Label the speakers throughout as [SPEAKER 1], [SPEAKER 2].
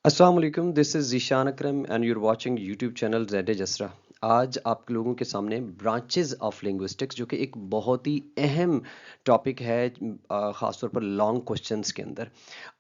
[SPEAKER 1] अस्सलाम वालेकुम, this is Zeeshan Akram and you are watching YouTube channel Z Jasra. आज आप लोगों के सामने ब्रांचेस ऑफ लिंग्विस्टिक्स जो कि एक बहुत ही अहम टॉपिक है, ख़ास तौर पर लॉन्ग क्वेश्चंस के अंदर।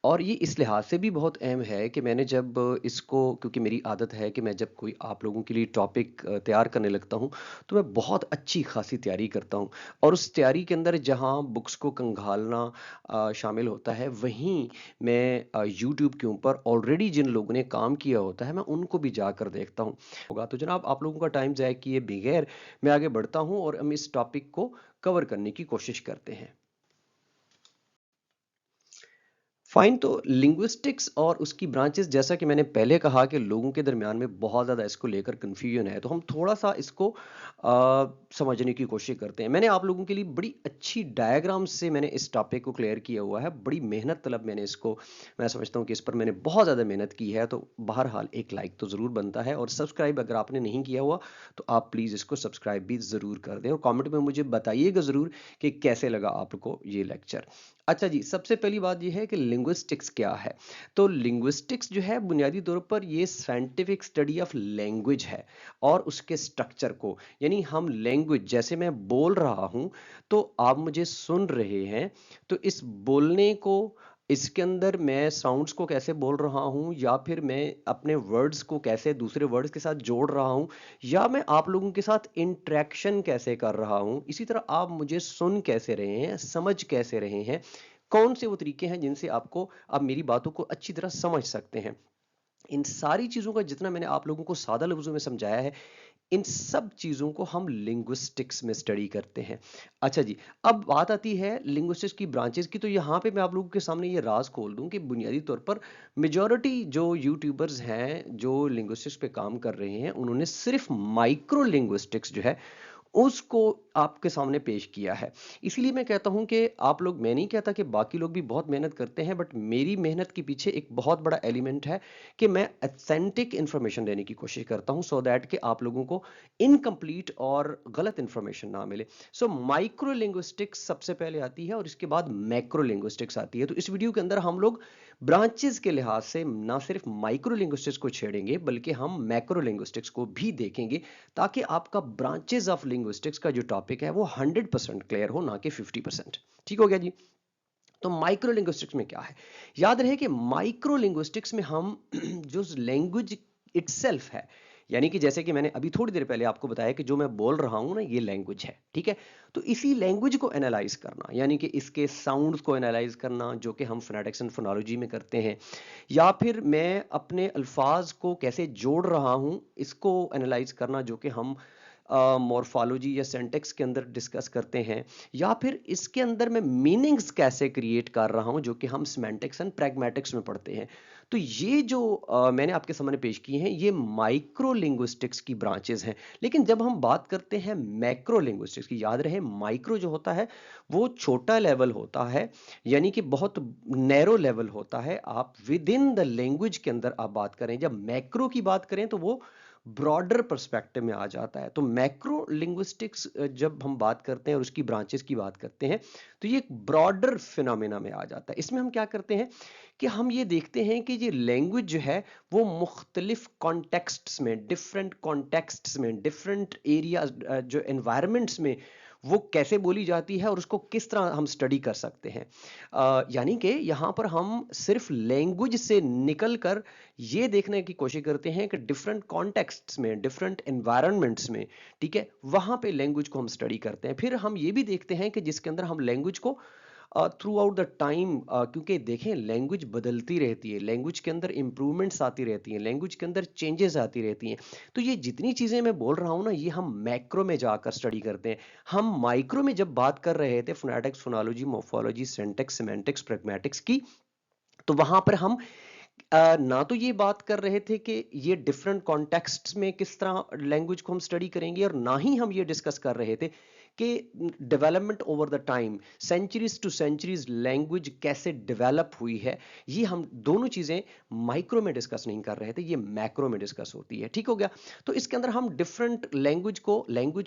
[SPEAKER 1] और ये इस लिहाज से भी बहुत अहम है कि मैंने जब इसको, क्योंकि मेरी आदत है कि मैं जब कोई आप लोगों के लिए टॉपिक तैयार करने लगता हूँ तो मैं बहुत अच्छी खासी तैयारी करता हूँ। और उस तैयारी के अंदर जहाँ बुक्स को कंघालना शामिल होता है, वहीं मैं यूट्यूब के ऊपर ऑलरेडी जिन लोगों ने काम किया होता है मैं उनको भी जाकर देखता हूँ। होगा तो जनाब, आप लोगों का टाइम ज़ाया किए बगैर मैं आगे बढ़ता हूँ और हम इस टॉपिक को कवर करने की कोशिश करते हैं। फाइन, तो लिंग्विस्टिक्स और उसकी ब्रांचेस, जैसा कि मैंने पहले कहा कि लोगों के दरमियान में बहुत ज़्यादा इसको लेकर कन्फ्यूजन है, तो हम थोड़ा सा इसको समझने की कोशिश करते हैं। मैंने आप लोगों के लिए बड़ी अच्छी डायग्राम से मैंने इस टॉपिक को क्लियर किया हुआ है। बड़ी मेहनत तलब मैंने इसको, मैं समझता हूँ कि इस पर मैंने बहुत ज़्यादा मेहनत की है। तो बहरहाल एक लाइक तो ज़रूर बनता है, और सब्सक्राइब अगर आपने नहीं किया हुआ तो आप प्लीज़ इसको सब्सक्राइब भी ज़रूर कर दें, और कॉमेंट में मुझे बताइएगा ज़रूर कि कैसे लगा आपको ये लेक्चर। अच्छा जी, सबसे पहली बात ये है कि लिंग्विस्टिक्स क्या है। तो लिंग्विस्टिक्स जो है बुनियादी तौर पर ये साइंटिफिक स्टडी ऑफ लैंग्वेज है और उसके स्ट्रक्चर को, यानी हम लैंग्वेज, जैसे मैं बोल रहा हूँ तो आप मुझे सुन रहे हैं, तो इस बोलने को, इसके अंदर मैं साउंड्स को कैसे बोल रहा हूँ, या फिर मैं अपने वर्ड्स को कैसे दूसरे वर्ड्स के साथ जोड़ रहा हूँ, या मैं आप लोगों के साथ इंटरेक्शन कैसे कर रहा हूँ, इसी तरह आप मुझे सुन कैसे रहे हैं, समझ कैसे रहे हैं, कौन से वो तरीके हैं जिनसे आपको, आप मेरी बातों को अच्छी तरह समझ सकते हैं। इन सारी चीज़ों का जितना मैंने आप लोगों को सादा लफ्ज़ों में समझाया है, इन सब चीज़ों को हम लिंग्विस्टिक्स में स्टडी करते हैं। अच्छा जी, अब बात आती है लिंग्विस्टिक्स की ब्रांचेस की। तो यहाँ पे मैं आप लोगों के सामने ये राज खोल दूं कि बुनियादी तौर पर मेजॉरिटी जो यूट्यूबर्स हैं जो लिंग्विस्टिक्स पे काम कर रहे हैं, उन्होंने सिर्फ माइक्रो लिंग्विस्टिक्स जो है उसको आपके सामने पेश किया है। इसीलिए मैं कहता हूं कि आप लोग, मैं नहीं कहता कि बाकी लोग भी बहुत मेहनत करते हैं, बट मेरी मेहनत के पीछे एक बहुत बड़ा एलिमेंट है कि मैं ऑथेंटिक इंफॉर्मेशन देने की कोशिश करता हूं, सो दैट कि आप लोगों को इनकम्प्लीट और गलत इंफॉर्मेशन ना मिले। सो माइक्रो लिंग्विस्टिक्स सबसे पहले आती है और इसके बाद मैक्रो लिंग्विस्टिक्स आती है। तो इस वीडियो के अंदर हम लोग ब्रांचेस के लिहाज से ना सिर्फ माइक्रो लिंग्विस्टिक्स को छेड़ेंगे, बल्कि हम मैक्रो लिंग्विस्टिक्स को भी देखेंगे, ताकि आपका ब्रांचेस ऑफ लिंग्विस्टिक्स का जो टॉपिक है वो 100% क्लियर हो, ना कि 50%। ठीक हो गया जी। तो माइक्रो लिंग्विस्टिक्स में क्या है, याद रहे कि माइक्रो लिंग्विस्टिक्स में हम जो लैंग्वेज इटसेल्फ है, यानी कि जैसे कि मैंने अभी थोड़ी देर पहले आपको बताया कि जो मैं बोल रहा हूं ना, ये लैंग्वेज है, ठीक है। तो इसी लैंग्वेज को एनालाइज करना, यानी कि इसके साउंड्स को एनालाइज करना, जो कि हम फोनेटिक्स एंड फोनोलॉजी में करते हैं, या फिर मैं अपने अल्फाज को कैसे जोड़ रहा हूं, इसको एनालाइज करना, जो कि हम मॉर्फोलॉजी या सेंटेक्स के अंदर डिस्कस करते हैं, या फिर इसके अंदर मैं मीनिंग्स कैसे क्रिएट कर रहा हूं, जो कि हम सिमेंटिक्स एंड प्रैग्मेटिक्स में पढ़ते हैं। तो ये जो मैंने आपके सामने पेश किए हैं, ये माइक्रो लिंग्विस्टिक्स की ब्रांचेस हैं। लेकिन जब हम बात करते हैं मैक्रो लिंग्विस्टिक्स की, याद रहे माइक्रो जो होता है वो छोटा लेवल होता है, यानी कि बहुत नैरो लेवल होता है, आप विद इन द लैंग्वेज के अंदर आप बात करें। जब मैक्रो की बात करें तो वो ब्रॉडर पर्सपेक्टिव में आ जाता है। तो मैक्रो लिंग्विस्टिक्स जब हम बात करते हैं और उसकी ब्रांचेस की बात करते हैं, तो ये एक ब्रॉडर फिनोमेना में आ जाता है। इसमें हम क्या करते हैं कि हम ये देखते हैं कि ये लैंग्वेज जो है वो मुख्तलिफ कॉन्टेक्स्ट्स में, डिफरेंट कॉन्टेक्स्ट्स में, डिफरेंट एरिया, जो एनवायरमेंट्स में वो कैसे बोली जाती है और उसको किस तरह हम स्टडी कर सकते हैं। यानी कि यहाँ पर हम सिर्फ लैंग्वेज से निकल कर ये देखने की कोशिश करते हैं कि डिफरेंट कॉन्टेक्स्ट्स में, डिफरेंट एनवायरनमेंट्स में, ठीक है, वहाँ पे लैंग्वेज को हम स्टडी करते हैं। फिर हम ये भी देखते हैं कि जिसके अंदर हम लैंग्वेज को थ्रू आउट द टाइम, क्योंकि देखें लैंग्वेज बदलती रहती है, लैंग्वेज के अंदर इंप्रूवमेंट्स आती रहती हैं, लैंग्वेज के अंदर चेंजेस आती रहती हैं। तो ये जितनी चीज़ें मैं बोल रहा हूँ ना, ये हम मैक्रो में जाकर स्टडी करते हैं। हम माइक्रो में जब बात कर रहे थे phonetics, phonology, morphology, syntax, semantics, pragmatics की, तो वहां पर हम ना तो ये बात कर रहे थे कि ये डिफरेंट कॉन्टेक्स्ट्स में किस तरह लैंग्वेज को हम स्टडी करेंगे, और ना ही हम ये डिस्कस कर रहे थे कि development over the time, centuries to centuries language कैसे डेवलप हुई है, ये हम दोनों चीजें माइक्रो में डिस्कस नहीं कर रहे थे, ये मैक्रो में डिस्कस होती है। ठीक हो गया। तो इसके अंदर हम डिफरेंट लैंग्वेज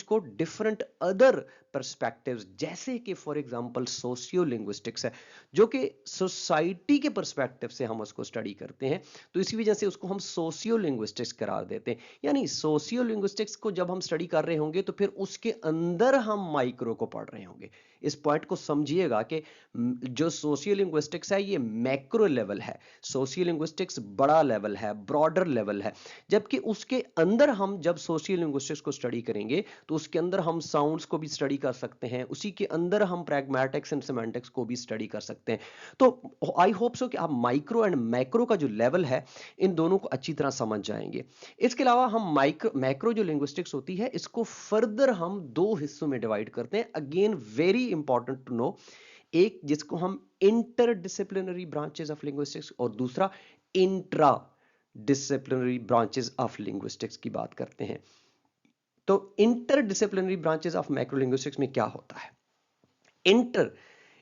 [SPEAKER 1] को डिफरेंट अदर पर्सपेक्टिव्स, जैसे कि फॉर एग्जांपल सोशियो लिंग्विस्टिक्स है, जो कि सोसाइटी के पर्सपेक्टिव से हम उसको स्टडी करते हैं, तो इसी वजह से उसको हम सोशियो लिंग्विस्टिक्स करार देते हैं। यानी सोशियो लिंग्विस्टिक्स को जब हम स्टडी कर रहे होंगे तो फिर उसके अंदर हम माइक्रो को पढ़ रहे होंगे। इस पॉइंट को समझिएगा कि जो सोशियो लिंग्विस्टिक्स है ये मैक्रो लेवल है, सोशियो लिंग्विस्टिक्स बड़ा लेवल है, ब्रॉडर लेवल है, जबकि उसके अंदर हम जब सोशियो लिंग्विस्टिक्स को स्टडी करेंगे तो उसके अंदर हम साउंड्स को भी स्टडी कर सकते हैं, उसी के अंदर हम प्रैग्मेटिक्स एंड सेमेंटिक्स को भी स्टडी कर सकते हैं। तो आई होप सो कि आप माइक्रो एंड मैक्रो का जो लेवल है इन दोनों को अच्छी तरह समझ जाएंगे। इसके अलावा हम मैक्रो जो लिंग्विस्टिक्स होती है इसको फर्दर हम दो हिस्सों में डिवाइड करते हैं। Again very important to know, एक जिसको हम interdisciplinary branches of linguistics और दूसरा intradisciplinary branches of linguistics की बात करते हैं। तो interdisciplinary branches of macro linguistics में क्या होता है? इंटर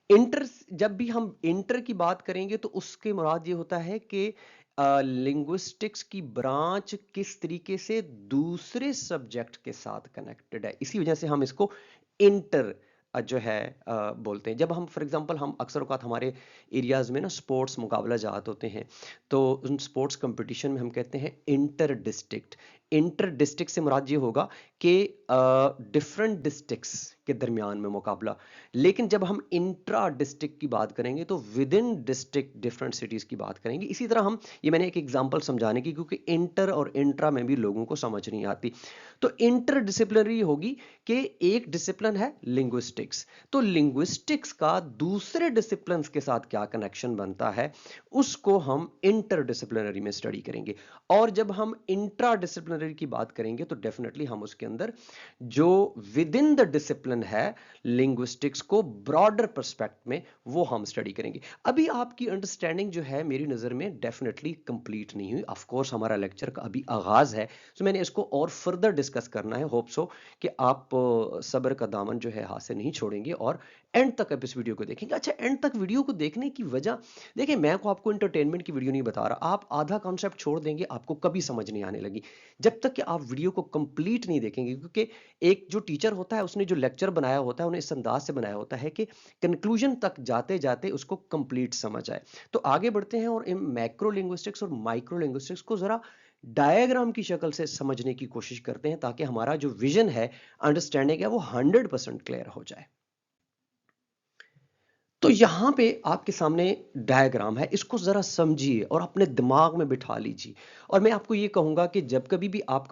[SPEAKER 1] इंटर जब भी हम इंटर की बात करेंगे तो उसके मुराद ये होता है कि लिंग्विस्टिक्स की ब्रांच किस तरीके से दूसरे सब्जेक्ट के साथ कनेक्टेड है, इसी वजह से हम इसको इंटर जो है बोलते हैं। जब हम फॉर एग्जांपल हम अक्सर औकात हमारे एरियाज में ना स्पोर्ट्स मुकाबला जात होते हैं, तो उन स्पोर्ट्स कंपटीशन में हम कहते हैं इंटर डिस्ट्रिक्ट से मुराद ये होगा कि डिफरेंट डिस्ट्रिक्ट्स के दरमियान में मुकाबला। लेकिन जब हम इंट्रा डिस्ट्रिक्ट की बात करेंगे तो with in district different cities की बात करेंगे। इसी तरह हम, ये मैंने एक एग्जांपल समझाने की, क्योंकि इंटर और इंट्रा में भी लोगों को समझ नहीं आती। तो इंटर डिसिप्लिनरी होगी कि एक डिसिप्लिन है लिंग्विस्टिक्स, तो लिंग्विस्टिक्स का दूसरे डिसिप्लिन के साथ क्या कनेक्शन बनता है उसको हम इंटर डिसिप्लिनरी में स्टडी करेंगे। और जब हम इंट्रा डिसिप्लिनरी की बात करेंगे तो डेफिनेटली हम उसके अंदर जो विद इन द डिसिप्लिन है लिंग्विस्टिक्स को ब्रॉडर पर्सपेक्ट में वो हम स्टडी करेंगे। अभी आपकी अंडरस्टैंडिंग जो है मेरी नजर में डेफिनेटली कंप्लीट नहीं हुई। ऑफ कोर्स हमारा लेक्चर का अभी आगाज है, तो मैंने इसको और फर्दर डिस्कस करना है। होप सो कि आप सब्र का दामन जो है हाथ से नहीं छोड़ेंगे और एंड तक आप इस वीडियो को देखेंगे। अच्छा, एंड तक वीडियो को देखने की वजह, देखिए मैं को आपको एंटरटेनमेंट की वीडियो नहीं बता रहा, आप आधा कॉन्सेप्ट छोड़ देंगे आपको कभी समझ नहीं आने लगी जब तक कि आप वीडियो को कंप्लीट नहीं देखेंगे। क्योंकि एक जो टीचर होता है उसने जो लेक्चर बनाया होता है उन्हें इस अंदाज से बनाया होता है कि कंक्लूजन तक जाते जाते उसको कंप्लीट समझ आए। तो आगे बढ़ते हैं और इन मैक्रो लिंग्विस्टिक्स और माइक्रो लिंग्विस्टिक्स को जरा डायग्राम की शक्ल से समझने की कोशिश करते हैं, ताकि हमारा जो विजन है, अंडरस्टैंडिंग है, वो 100% क्लियर हो जाए। तो यहां पे आपके सामने डायग्राम है, इसको जरा समझिए और अपने दिमाग में बिठा लीजिए। और मैं आपको ये कहूंगा कि जब कभी भी आप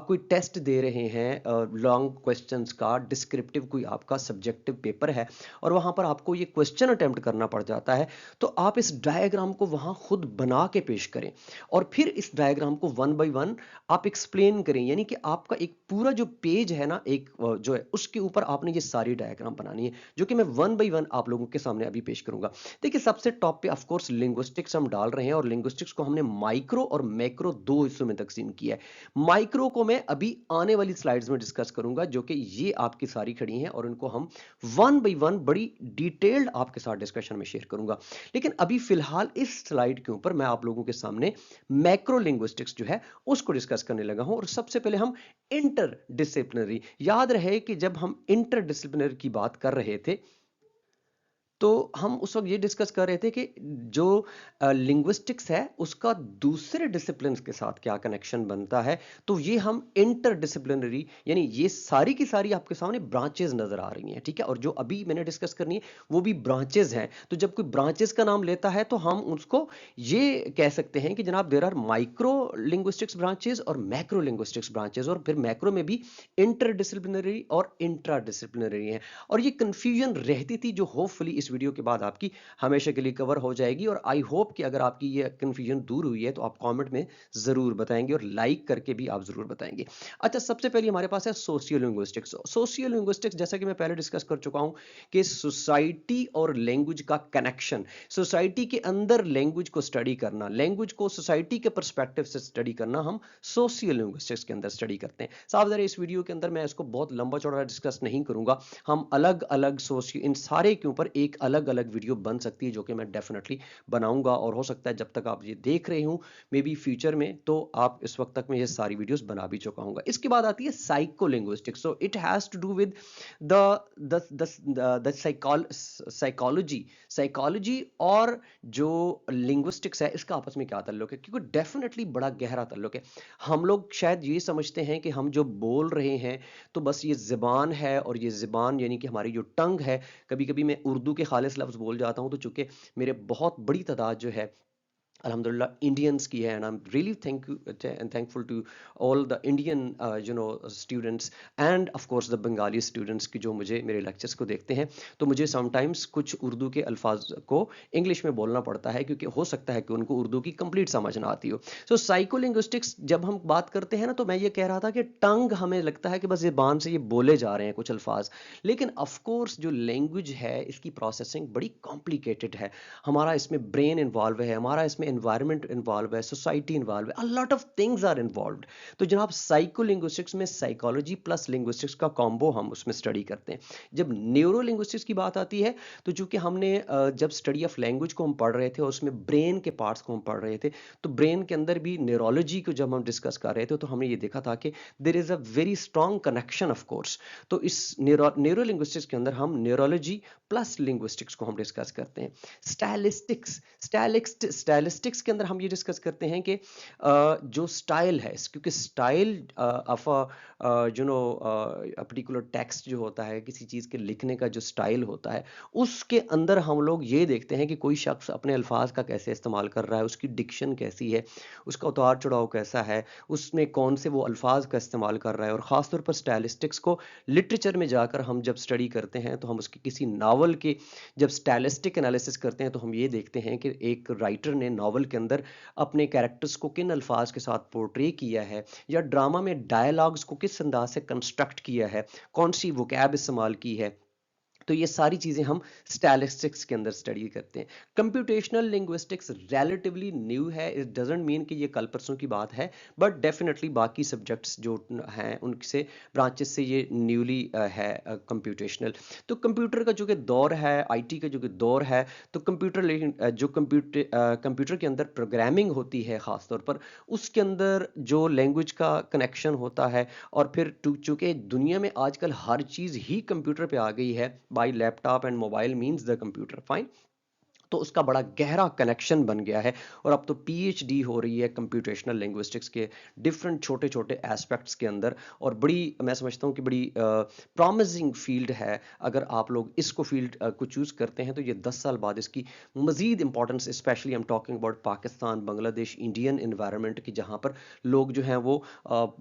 [SPEAKER 1] कोई टेस्ट दे रहे हैं लॉन्ग क्वेश्चंस का, डिस्क्रिप्टिव कोई आपका सब्जेक्टिव पेपर है और वहां पर आपको ये क्वेश्चन अटेम्प्ट करना पड़ जाता है, तो आप इस डायग्राम को वहां खुद बना के पेश करें और फिर इस डायग्राम को वन बाय वन आप एक्सप्लेन करें। यानी कि आपका एक पूरा जो पेज है ना, एक जो है उसके ऊपर आपने ये सारी डायग्राम बनानी है, जो कि मैं वन बाय वन आप लोगों के सामने अभी पेश करूंगा। देखिए सबसे टॉप पे ऑफ कोर्स लिंग्विस्टिक्स हम डाल रहे हैं और लिंग्विस्टिक्स को हमने माइक्रो और मैक्रो दो हिस्सों में तकसीम किया है। माइक्रो को मैं अभी आने वाली स्लाइड्स में डिस्कस करूंगा, जो कि ये आपकी सारी खड़ी हैं और इनको हम वन बाय वन बड़ी डिटेल्ड आपके साथ डिस्कशन में शेयर करूंगा। लेकिन अभी फिलहाल इस स्लाइड के ऊपर मैं आप लोगों के सामने मैक्रो लिंग्विस्टिक्स जो है उसको डिस्कस करने लगा हूं। और सबसे पहले हम इंटर डिसिप्लिनरी, याद रहे कि जब हम इंटर डिसिप्लिनरी की बात कर रहे थे तो हम उस वक्त ये डिस्कस कर रहे थे कि जो लिंग्विस्टिक्स है उसका दूसरे डिसिप्लिन के साथ क्या कनेक्शन बनता है। तो ये हम इंटर डिसिप्लिनरी, यानी ये सारी की सारी आपके सामने ब्रांचेस नजर आ रही हैं, ठीक है। और जो अभी मैंने डिस्कस करनी है वो भी ब्रांचेस हैं। तो जब कोई ब्रांचेस का नाम लेता है तो हम उसको ये कह सकते हैं कि जनाब there are micro linguistics branches और मैक्रो लिंग्विस्टिक्स ब्रांचेस, और फिर मैक्रो में भी इंटर डिसिप्लिनरी और इंट्रा डिसिप्लिनरी है। और ये कंफ्यूजन रहती थी जो होपफुली इस इस वीडियो के बाद आपकी हमेशा के लिए कवर हो जाएगी। और आई होप कि अगर आपकी ये कन्फ्यूजन दूर हुई है तो आप कमेंट में ज़रूर बताएंगे और लाइक करके भी आप ज़रूर बताएंगे। अच्छा, सबसे पहले हमारे पास है सोशियो लिंग्विस्टिक्स। सोशियो लिंग्विस्टिक्स जैसा कि मैं पहले डिस्कस कर चुका हूँ कि सोसाइटी और लैंग्वेज का कनेक्शन, सोसाइटी के अंदर लैंग्वेज को स्टडी करना, लैंग्वेज को सोसाइटी के पर्सपेक्टिव से स्टडी करना, हम सोशियो लिंग्विस्टिक्स के अंदर स्टडी करते हैं। साफ ज़रा इस वीडियो के अंदर मैं इसको बहुत लंबा चौड़ा डिस्कस नहीं करूंगा। हम अलग अलग सोशियो, इन सारे के ऊपर एक अलग अलग वीडियो बन सकती है जो कि मैं डेफिनेटली बनाऊंगा, और हो सकता है जब तक आप ये देख रहे हूँ मे बी फ्यूचर में, तो आप इस वक्त तक मैं ये सारी वीडियोस बना भी चुका हूँ। इसके बाद आती है psycholinguistics. So it has to do with the the psychology, psychology और जो लिंग्विस्टिक्स है इसका आपस में क्या ताल्लुक है, क्योंकि डेफिनेटली बड़ा गहरा ताल्लुक है। हम लोग शायद ये समझते हैं कि हम जो बोल रहे हैं तो बस ये ज़बान है, और ये ज़बान यानी कि हमारी जो टंग है, कभी कभी मैं उर्दू के खालिस लफ्ज़ बोल जाता हूँ, तो चूंकि मेरे बहुत बड़ी तादाद जो है अल्हम्दुलिल्लाह इंडियंस की है, and I am really thank you and thankful to all the Indian students and of course the Bengali students की जो मुझे मेरे लेक्चर्स को देखते हैं। तो मुझे समटाइम्स कुछ उर्दू के अल्फाज को इंग्लिश में बोलना पड़ता है, क्योंकि हो सकता है कि उनको उर्दू की कंप्लीट समझ ना आती हो। सो साइकोलिंग्विस्टिक्स जब हम बात करते हैं ना, तो मैं ये कह रहा था कि टंग हमें लगता है कि बस ज़बान से ये बोले जा रहे हैं कुछ अल्फाज, लेकिन ऑफ कोर्स जो लैंग्वेज है इसकी प्रोसेसिंग बड़ी कॉम्प्लिकेटेड है। हमारा इसमें ब्रेन इन्वॉल्व है, हमारा इसमें एनवायरनमेंट इन्वॉल्व है, सोसाइटी इन्वॉल्व है, a lot of things are involved. तो जनाब साइको लिंग्विस्टिक्स में साइकोलॉजी प्लस लिंग्विस्टिक्स का कॉम्बो हम उसमें स्टडी करते हैं। जब न्यूरो लिंग्विस्टिक्स की बात आती है, तो चूंकि हमने जब स्टडी ऑफ लैंग्वेज को हम पढ़ रहे थे और उसमें ब्रेन के पार्ट्स को हम पढ़ रहे थे, तो ब्रेन के अंदर भी न्यूरोलॉजी को जब हम डिस्कस कर रहे थे, तो हमने ये देखा था कि there is a very strong connection of course. तो इस न्यूरो लिंग्विस्टिक्स के अंदर हम न्यूरोलॉजी प्लस लिंग्विस्टिक्स को हम डिस्कस करते हैं। स्टाइलिस्टिक्स के अंदर हम ये डिस्कस करते हैं कि जो स्टाइल है, क्योंकि स्टाइल ऑफ पर्टिकुलर टेक्स्ट जो होता है, किसी चीज़ के लिखने का जो स्टाइल होता है, उसके अंदर हम लोग ये देखते हैं कि कोई शख्स अपने अल्फाज का कैसे इस्तेमाल कर रहा है, उसकी डिक्शन कैसी है, उसका उतार चढ़ाव कैसा है, उसमें कौन से वो अल्फाज का इस्तेमाल कर रहा है। और ख़ासतौर पर स्टाइलिस्टिक्स को लिटरेचर में जाकर हम जब स्टडी करते हैं, तो हम उसके किसी नावल के जब स्टाइलिस्टिक एनालिसिस करते हैं, तो हम ये देखते हैं कि एक राइटर ने नावल के अंदर अपने कैरेक्टर्स को किन अल्फाज के साथ पोर्ट्रे किया है, या ड्रामा में डायलॉग्स को किस अंदाज से कंस्ट्रक्ट किया है, कौन सी वोकैब इस्तेमाल की है। तो ये सारी चीज़ें हम स्टैटिस्टिक्स के अंदर स्टडी करते हैं। कंप्यूटेशनल लिंग्विस्टिक्स रिलेटिवली न्यू है, इट डजंट मीन कि ये कल परसों की बात है, बट डेफिनेटली बाकी सब्जेक्ट्स जो हैं उनसे ब्रांचेस से ये न्यूली है कंप्यूटेशनल। तो कंप्यूटर का जो कि दौर है, आईटी का जो कि दौर है, तो जो कंप्यूटर के अंदर प्रोग्रामिंग होती है ख़ास तौर पर, उसके अंदर जो लैंग्वेज का कनेक्शन होता है, और फिर चूंकि दुनिया में आजकल हर चीज़ ही कंप्यूटर पे आ गई है, by laptop and mobile means the computer, fine, तो उसका बड़ा गहरा कनेक्शन बन गया है। और अब तो पीएचडी हो रही है कंप्यूटेशनल लिंग्विस्टिक्स के डिफरेंट छोटे छोटे एस्पेक्ट्स के अंदर, और बड़ी, मैं समझता हूँ कि बड़ी प्रॉमिसिंग फील्ड है। अगर आप लोग इसको फील्ड को चूज़ करते हैं, तो ये 10 साल बाद इसकी मज़ीद importance, specially I am talking about Pakistan, Bangladesh, Indian environment की, जहाँ पर लोग जो हैं वो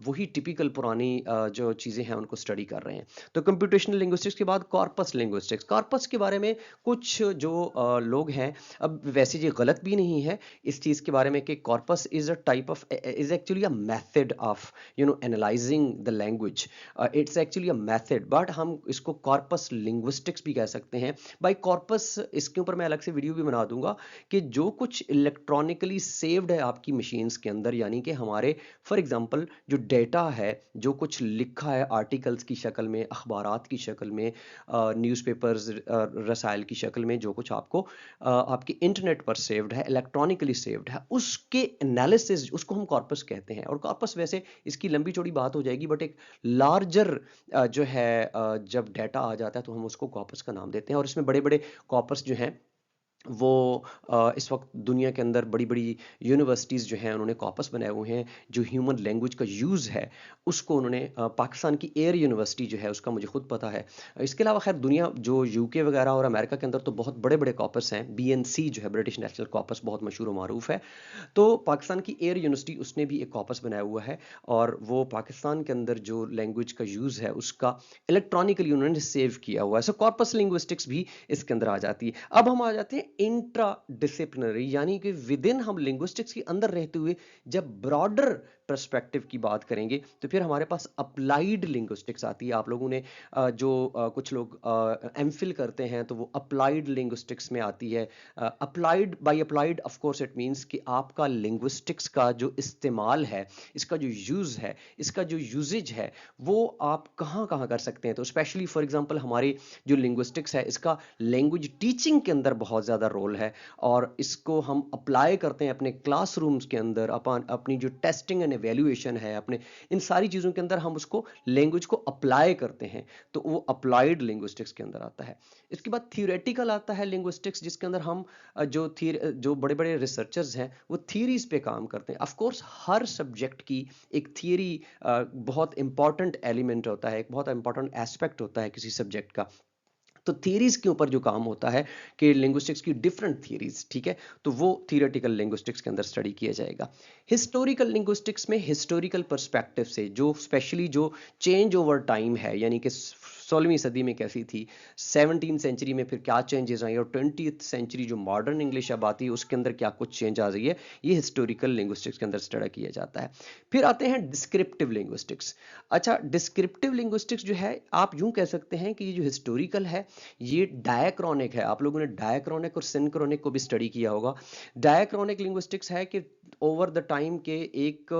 [SPEAKER 1] वही टिपिकल पुरानी जो चीज़ें हैं उनको स्टडी कर रहे हैं। तो कंप्यूटेशनल लिंग्विस्टिक्स के बाद कॉर्पस लिंग्विस्टिक्स। कॉर्पस के बारे में कुछ जो लोग हैं, अब वैसे ये गलत भी नहीं है इस चीज़ के बारे में कि corpus is a type of, is actually a method of analysing the language. It's actually a method, but हम इसको कॉर्पस लिंग्विस्टिक्स भी कह सकते हैं। बाय कॉर्पस, इसके ऊपर मैं अलग से वीडियो भी बना दूंगा कि जो कुछ इलेक्ट्रॉनिकली सेव्ड है आपकी मशीन्स के अंदर, यानी कि हमारे फॉर एग्जांपल जो डेटा है, जो कुछ लिखा है आर्टिकल्स की शक्ल में, अखबारात की शक्ल में, न्यूज़पेपर्स, रसायल की शक्ल में, जो कुछ आपको आपके इंटरनेट पर सेव्ड है, इलेक्ट्रॉनिकली सेव्ड है, उसके एनालिसिस, उसको हम कॉर्पस कहते हैं। और कॉर्पस वैसे इसकी लंबी चौड़ी बात हो जाएगी, बट एक लार्जर जो है जब डाटा आ जाता है, तो हम उसको कॉर्पस का नाम देते हैं। और इसमें बड़े बड़े कॉर्पस जो हैं वो इस वक्त दुनिया के अंदर बड़ी बड़ी यूनिवर्सिटीज़ जो हैं उन्होंने कॉर्पस बनाए हुए हैं जो ह्यूमन लैंग्वेज का यूज़ है उसको उन्होंने पाकिस्तान की एयर यूनिवर्सिटी जो है उसका मुझे खुद पता है। इसके अलावा खैर दुनिया जो यूके वगैरह और अमेरिका के अंदर तो बहुत बड़े बड़े कॉर्पस हैं, बीएनसी जो है ब्रिटिश नेशनल कॉर्पस बहुत मशहूर व मारूफ है। तो पाकिस्तान की एयर यूनिवर्सिटी उसने भी एक कॉर्पस बनाया हुआ है और वो पाकिस्तान के अंदर जो लैंग्वेज का यूज़ है उसका इलेक्ट्रॉनिकली उन्होंने सेव किया हुआ है। सो कॉर्पस लिंग्विस्टिक्स भी इसके अंदर आ जाती है। अब हम आ जाते हैं इंट्रा डिसिप्लिनरी, यानी कि विद इन हम लिंग्विस्टिक्स के अंदर रहते हुए जब ब्रॉडर पर्सपेक्टिव की बात करेंगे तो फिर हमारे पास अप्लाइड लिंग्विस्टिक्स आती है। आप लोगों ने कुछ लोग एमफिल करते हैं तो वो अप्लाइड लिंग्विस्टिक्स में आती है। Applied by applied of course it means कि आपका लिंग्विस्टिक्स का जो इस्तेमाल है, इसका जो यूज़ है, इसका जो यूजेज है, वो आप कहाँ कहाँ कर सकते हैं। तो स्पेशली फॉर एग्जांपल हमारे जो लिंग्विस्टिक्स है इसका लैंग्वेज टीचिंग के अंदर बहुत ज़्यादा रोल है और इसको हम अप्लाई करते हैं अपने क्लासरूम्स के अंदर, अपन अपनी जो टेस्टिंग एंड एवेल्युएशन है, अपने इन सारी चीज़ों के अंदर हम उसको लैंग्वेज को अप्लाई करते हैं। तो वो अप्लाइड लिंग्विस्टिक्स के अंदर आता है। इसके बाद थियोरेटिकल आता है लिंग्विस्टिक्स, जिसके अंदर हम जो बड़े बड़े रिसर्चर्स हैं वो थियरीज पे काम करते हैं। ऑफ कोर्स हर सब्जेक्ट की एक थियरी बहुत इंपॉर्टेंट एलिमेंट होता है, एक बहुत इंपॉर्टेंट एस्पेक्ट होता है किसी सब्जेक्ट का। तो थियरीज के ऊपर जो काम होता है कि लिंग्विस्टिक्स की डिफरेंट थियरीज, ठीक है, तो वो थियोरेटिकल लिंग्विस्टिक्स के अंदर स्टडी किया जाएगा। हिस्टोरिकल लिंग्विस्टिक्स में हिस्टोरिकल पर्सपेक्टिव से जो स्पेशली जो चेंज ओवर टाइम है, यानी कि 16वीं सदी में कैसी थी, 17th सेंचुरी में फिर क्या चेंजेस आई और 20th सेंचुरी जो मॉडर्न इंग्लिश अब आती है उसके अंदर क्या कुछ चेंज आ रही है, ये हिस्टोरिकल लिंग्विस्टिक्स के अंदर स्टडी किया जाता है। फिर आते हैं डिस्क्रिप्टिव लिंग्विस्टिक्स। अच्छा, डिस्क्रिप्टिव लिंग्विस्टिक्स जो है आप यूं कह सकते हैं कि ये जो हिस्टोरिकल है ये डायक्रॉनिक है। आप लोगों ने डायक्रॉनिक और सिंक्रोनिक को भी स्टडी किया होगा। डायक्रॉनिक लिंग्विस्टिक्स है कि ओवर द टाइम के एक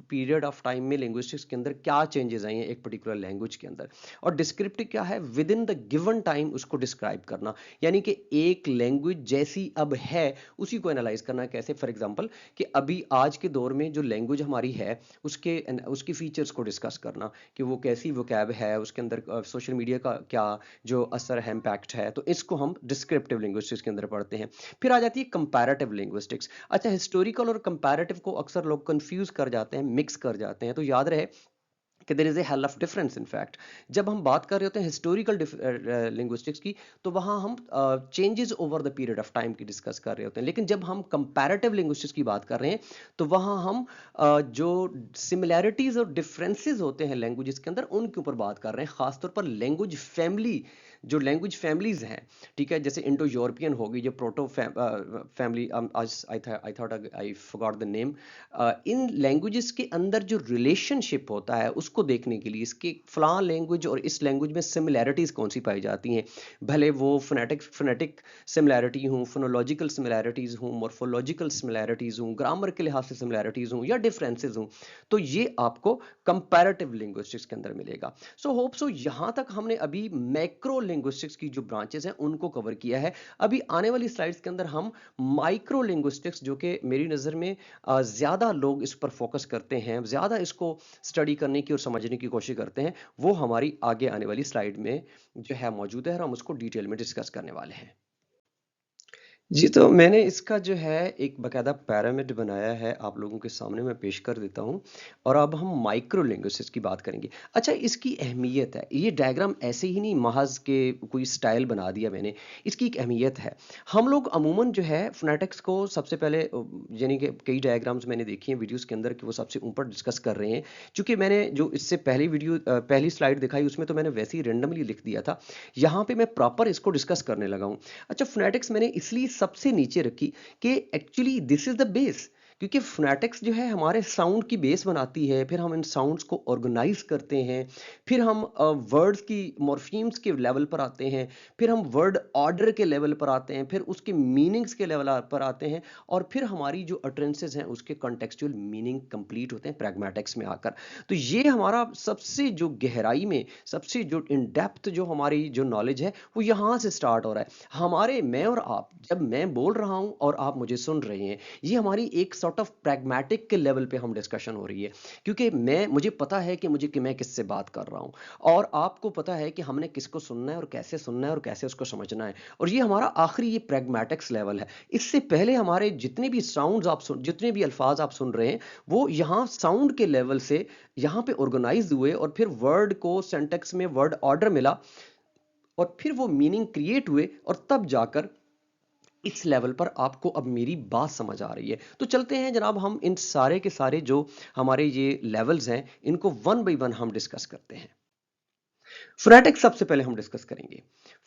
[SPEAKER 1] पीरियड ऑफ टाइम में लिंग्विस्टिक्स के अंदर क्या चेंजेस आई हैं एक पर्टिकुलर लैंग्वेज के अंदर। और डिस्क्रिप्टिव क्या है, with in the given time उसको डिस्क्राइब करना, यानी कि एक लैंग्वेज जैसी अब है उसी को एनालाइज करना। कैसे, फॉर एग्जांपल कि अभी आज के दौर में जो लैंग्वेज हमारी है उसके फीचर्स को डिस्कस करना कि वो कैसी वोकैब है, उसके अंदर सोशल मीडिया का क्या जो असर है, इम्पैक्ट है, तो इसको हम डिस्क्रिप्टिव लिंग्विस्टिक्स के अंदर पढ़ते हैं। फिर आ जाती है कंपैरेटिव लिंग्विस्टिक्स। अच्छा, हिस्टोरिकल और कंपैरेटिव को अक्सर लोग कंफ्यूज कर जाते हैं, मिक्स कर जाते हैं, तो याद रहे कि there is a hell of difference in fact. जब हम बात कर रहे होते हैं हिस्टोरिकल लिंग्विस्टिक्स की तो वहां हम changes over the period of time की डिस्कस कर रहे होते हैं, लेकिन जब हम कंपैरेटिव लिंग्विस्टिक्स की बात कर रहे हैं तो वहां हम जो सिमिलैरिटीज और डिफरेंसेस होते हैं लैंग्वेजेस के अंदर उनके ऊपर बात कर रहे हैं, खासतौर पर लैंग्वेज फैमिली, जो लैंग्वेज फैमिलीज हैं, ठीक है, जैसे इंडो यूरोपियन होगी, जो proto family, I thought I forgot the name. In languages के अंदर जो रिलेशनशिप होता है उसको देखने के लिए इसके फलां लैंग्वेज और इस लैंग्वेज में सिमिलैरिटीज कौन सी पाई जाती हैं, भले वो फोनेटिक सिमिलैरिटी हूँ, फोनोलॉजिकल सिमिलैरिटीज हूँ, मॉर्फोलॉजिकल सिमिलैरिटीज हूँ, ग्रामर के लिहाज से सिमिलैरिटीज हूँ या डिफरेंसेस हूँ, तो ये आपको कंपैरेटिव लिंग्विस्टिक्स के अंदर मिलेगा। सो होप सो यहाँ तक हमने अभी मैक्रो लिंग्विस्टिक्स की जो ब्रांचेस हैं उनको कवर किया है। अभी आने वाली स्लाइड्स के अंदर हम माइक्रो लिंग्विस्टिक्स, जो कि मेरी नज़र में ज़्यादा लोग इस पर फोकस करते हैं, ज़्यादा इसको स्टडी करने की और समझने की कोशिश करते हैं, वो हमारी आगे आने वाली स्लाइड में जो है मौजूद है और हम उसको डिटेल में डिस्कस करने वाले हैं। जी, तो मैंने इसका जो है एक बाकायदा पिरामिड बनाया है, आप लोगों के सामने मैं पेश कर देता हूँ और अब हम माइक्रो लिंग्विस्टिक्स की बात करेंगे। अच्छा, इसकी अहमियत है, ये डायग्राम ऐसे ही नहीं महज के कोई स्टाइल बना दिया मैंने, इसकी एक अहमियत है। हम लोग अमूमन जो है फोनेटिक्स को सबसे पहले यानी कि कई डायग्राम्स मैंने देखी हैं वीडियोस के अंदर कि वो सबसे ऊपर डिस्कस कर रहे हैं। चूंकि मैंने जो इससे पहली स्लाइड दिखाई उसमें तो मैंने वैसे ही रेंडमली लिख दिया था, यहाँ पे मैं प्रॉपर इसको डिस्कस करने लगा हूँ। अच्छा, फोनेटिक्स मैंने इसलिए सबसे नीचे रखी कि actually this is the base, क्योंकि फोनेटिक्स जो है हमारे साउंड की बेस बनाती है, फिर हम इन साउंड्स को ऑर्गेनाइज करते हैं, फिर हम वर्ड्स की मॉर्फीम्स के लेवल पर आते हैं, फिर हम वर्ड ऑर्डर के लेवल पर आते हैं, फिर उसके मीनिंग्स के लेवल पर आते हैं, और फिर हमारी जो अटरेंसेस हैं उसके कॉन्टेक्चुअल मीनिंग कंप्लीट होते हैं प्रैग्मेटिक्स में आकर। तो ये हमारा सबसे जो गहराई में, सबसे जो इन डेप्थ जो हमारी जो नॉलेज है वो यहाँ से स्टार्ट हो रहा है। हमारे मैं और आप, जब मैं बोल रहा हूँ और आप मुझे सुन रहे हैं, ये हमारी एक सॉर्ट ऑफ प्रैग्मेटिक के लेवल पे हम डिस्कशन हो रही है, क्योंकि मुझे पता है कि मैं किससे बात कर रहा हूँ, और आपको पता है कि हमने किसको सुनना है और कैसे सुनना है और कैसे उसको समझना है, और ये हमारा आखिरी ये प्रैग्मेटिक्स लेवल है। इससे पहले हमारे जितने भी साउंड्स आप सुन जितने भी अल्फाज आप सुन रहे हैं, वो यहाँ साउंड के लेवल से यहाँ पे ऑर्गेनाइज हुए, और फिर वर्ड को सिंटैक्स में वर्ड ऑर्डर मिला, और फिर वो मीनिंग क्रिएट हुए, और तब जाकर इस लेवल पर आपको अब मेरी बात समझ आ रही है। तो चलते हैं जनाब, हम इन सारे के सारे जो हमारे ये लेवल्स हैं, इनको वन बाय वन हम डिस्कस करते हैं। फोनेटिक्स सबसे पहले हम डिस्कस करेंगे।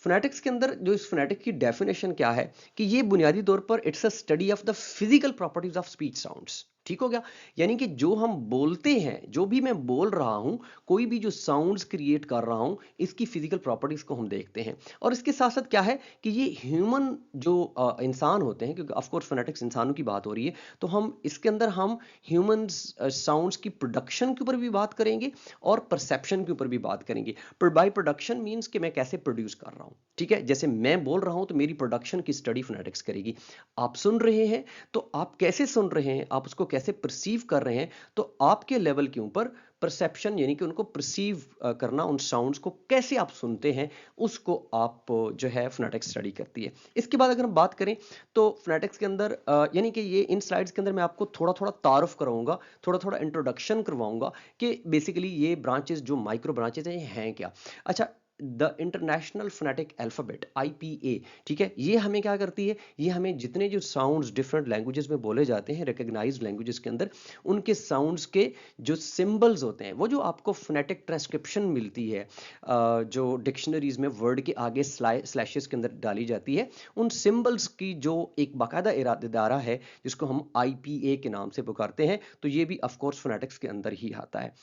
[SPEAKER 1] फोनेटिक्स के अंदर जो इस फोनेटिक की डेफिनेशन क्या है, कि ये बुनियादी तौर पर it's a study of the physical properties of speech sounds. ठीक हो गया? यानी कि जो हम बोलते हैं, जो भी मैं बोल रहा हूं, कोई भी जो साउंड्स क्रिएट कर रहा हूं, इसकी फिजिकल प्रॉपर्टीज को हम देखते हैं। और इसके साथ साथ क्या है कि ये ह्यूमन जो इंसान होते हैं, क्योंकि ऑफ कोर्स फोनेटिक्स इंसानों की बात हो रही है, तो हम इसके अंदर हम ह्यूमन साउंड्स की प्रोडक्शन के ऊपर भी बात करेंगे और परसेप्शन के ऊपर भी बात करेंगे। बाय प्रोडक्शन मींस कि मैं कैसे प्रोड्यूस कर रहा हूं। ठीक है? जैसे मैं बोल रहा हूं तो मेरी प्रोडक्शन की स्टडी फोनेटिक्स करेगी। आप सुन रहे हैं तो आप कैसे सुन रहे हैं, आप उसको कैसे परसीव कर रहे हैं, तो आपके लेवल के ऊपर परसेप्शन यानी कि उनको परसीव करना, उन साउंड्स को कैसे आप सुनते हैं, उसको आप जो है फोनेटिक्स स्टडी करती है। इसके बाद अगर हम बात करें तो फोनेटिक्स के अंदर यानी कि ये इन स्लाइड्स के अंदर मैं आपको थोड़ा थोड़ा तारुफ कराऊंगा, थोड़ा थोड़ा इंट्रोडक्शन करवाऊंगा कि बेसिकली ये ब्रांचेस जो माइक्रो ब्रांचेस हैं, ये हैं क्या। अच्छा, the international phonetic alphabet IPA, ठीक है, ये हमें क्या करती है, ये हमें जितने जो साउंड्स डिफरेंट लैंग्वेजेस में बोले जाते हैं रिकॉग्नाइज्ड लैंग्वेजेस के अंदर, उनके साउंड्स के जो सिंबल्स होते हैं, वो जो आपको फोनेटिक ट्रांसक्रिप्शन मिलती है, जो डिक्शनरीज में वर्ड के आगे स्लैशेस के अंदर डाली जाती है, उन सिंबल्स की जो एक बाकायदा इदारा है जिसको हम IPA के नाम से पुकारते हैं, तो ये भी ऑफ कोर्स फोनेटिक्स के अंदर ही आता है।